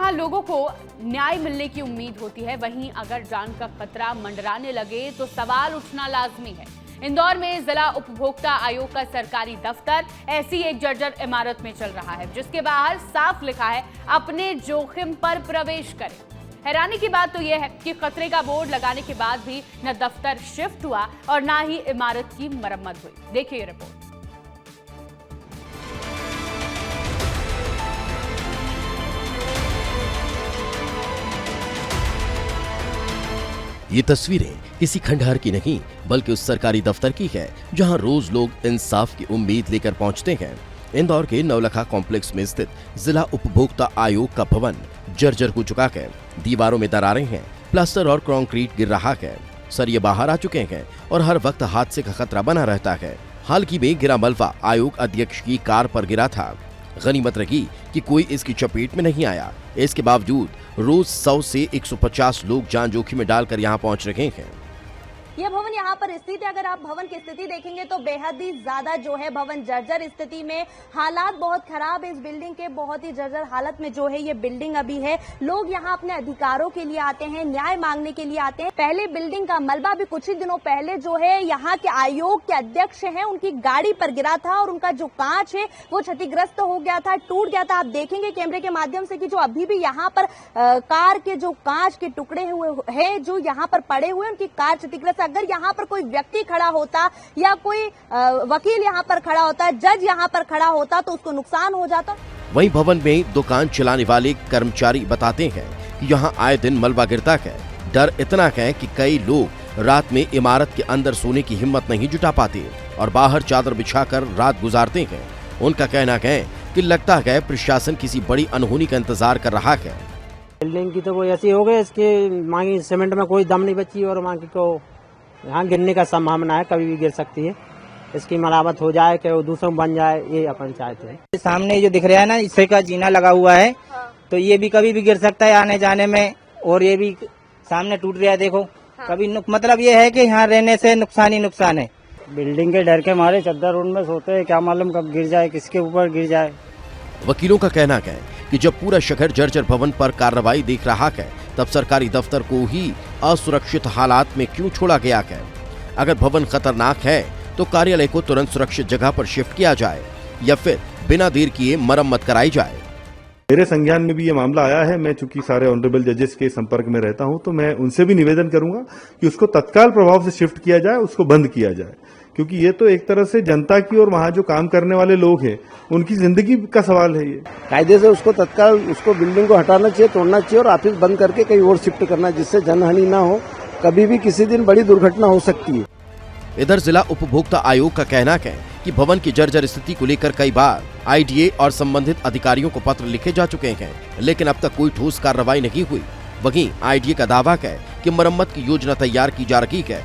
जहां लोगों को न्याय मिलने की उम्मीद होती है, वहीं अगर जान का खतरा मंडराने लगे तो सवाल उठना लाजमी है। इंदौर में जिला उपभोक्ता आयोग का सरकारी दफ्तर ऐसी एक जर्जर इमारत में चल रहा है, जिसके बाहर साफ लिखा है अपने जोखिम पर प्रवेश करें। हैरानी की बात तो यह है कि खतरे का बोर्ड लगाने के बाद भी न दफ्तर शिफ्ट हुआ और न ही इमारत की मरम्मत हुई। देखिए रिपोर्ट। ये तस्वीरें किसी खंडहर की नहीं बल्कि उस सरकारी दफ्तर की है जहां रोज लोग इंसाफ की उम्मीद लेकर पहुंचते हैं। इंदौर के नवलखा कॉम्प्लेक्स में स्थित जिला उपभोक्ता आयोग का भवन जर्जर हो चुका है। दीवारों में दरारें हैं, प्लास्टर और कंक्रीट गिर रहा है, सरिये बाहर आ चुके हैं और हर वक्त हादसे का खतरा बना रहता है। हाल ही में गिरा मलबा आयोग अध्यक्ष की कार पर गिरा था। गनीमत रही कि कोई इसकी चपेट में नहीं आया। इसके बावजूद रोज 100 से 150 लोग जान जोखिम में डालकर यहाँ पहुँच रहे हैं। यह भवन यहाँ पर स्थित है। अगर आप भवन की स्थिति देखेंगे तो बेहद ही ज्यादा जो है भवन जर्जर स्थिति में, हालात बहुत खराब है इस बिल्डिंग के, बहुत ही जर्जर हालत में जो है ये बिल्डिंग अभी है। लोग यहाँ अपने अधिकारों के लिए आते हैं, न्याय मांगने के लिए आते हैं। पहले बिल्डिंग का मलबा भी कुछ ही दिनों पहले जो है यहाँ के आयोग के अध्यक्ष हैं उनकी गाड़ी पर गिरा था और उनका जो कांच है वो क्षतिग्रस्त हो गया था, टूट गया था। आप देखेंगे कैमरे के माध्यम से कि जो अभी भी यहाँ पर कार के जो कांच के टुकड़े हुए हैं जो यहाँ पर पड़े हुए, उनकी कार क्षतिग्रस्त। अगर यहाँ पर कोई व्यक्ति खड़ा होता या कोई वकील यहाँ पर खड़ा होता, जज यहाँ पर खड़ा होता तो उसको नुकसान हो जाता। वहीं भवन में दुकान चलाने वाले कर्मचारी बताते हैं कि यहाँ आए दिन मलबा गिरता है। डर इतना है कि कई लोग रात में इमारत के अंदर सोने की हिम्मत नहीं जुटा पाते और बाहर चादर बिछाकर रात गुजारते हैं। उनका कहना है कि लगता है प्रशासन किसी बड़ी अनहोनी का इंतजार कर रहा है। बिल्डिंग की तो कोई ऐसी हो गई, इसके मांगी सीमेंट में कोई दम नहीं बची और मांगी को यहाँ गिरने का संभावना है, कभी भी गिर सकती है। इसकी मरामत हो जाए कि वो दूसरों बन जाए, ये अपन चाहते हैं। सामने जो दिख रहा है ना, इससे का जीना लगा हुआ है, तो ये भी कभी भी गिर सकता है आने जाने में। और ये भी सामने टूट रहा है, देखो कभी मतलब ये है कि यहाँ रहने से नुकसान ही नुकसान है। बिल्डिंग के डर के मारे चद्दर रूम में सोते हैं, क्या मालूम कब गिर जाए, किसके ऊपर गिर जाए। वकीलों का कहना है कि जब पूरा शहर जर्जर भवन पर कार्रवाई देख रहा है तब सरकारी दफ्तर को ही असुरक्षित हालात में क्यों छोड़ा गया है। अगर भवन खतरनाक है तो कार्यालय को तुरंत सुरक्षित जगह पर शिफ्ट किया जाए या फिर बिना देर किए मरम्मत कराई जाए। मेरे संज्ञान में भी ये मामला आया है। मैं चूंकि सारे ऑनरेबल जजेस के संपर्क में रहता हूं तो मैं उनसे भी निवेदन करूंगा कि उसको तत्काल प्रभाव से शिफ्ट किया जाए, उसको बंद किया जाए, क्योंकि ये तो एक तरह से जनता की और वहां जो काम करने वाले लोग हैं उनकी जिंदगी का सवाल है। ये कायदे से उसको तत्काल उसको बिल्डिंग को हटाना चाहिए, तोड़ना चाहिए और ऑफिस बंद करके कहीं और शिफ्ट करना, जिससे जनहानि ना हो। कभी भी किसी दिन बड़ी दुर्घटना हो सकती है। इधर जिला उपभोक्ता आयोग का कहना है कि भवन की जर्जर स्थिति को लेकर कई बार आईडीए और संबंधित अधिकारियों को पत्र लिखे जा चुके हैं, लेकिन अब तक कोई ठोस कार्रवाई नहीं हुई। वहीं आईडीए का दावा है कि मरम्मत की योजना तैयार की जा रही है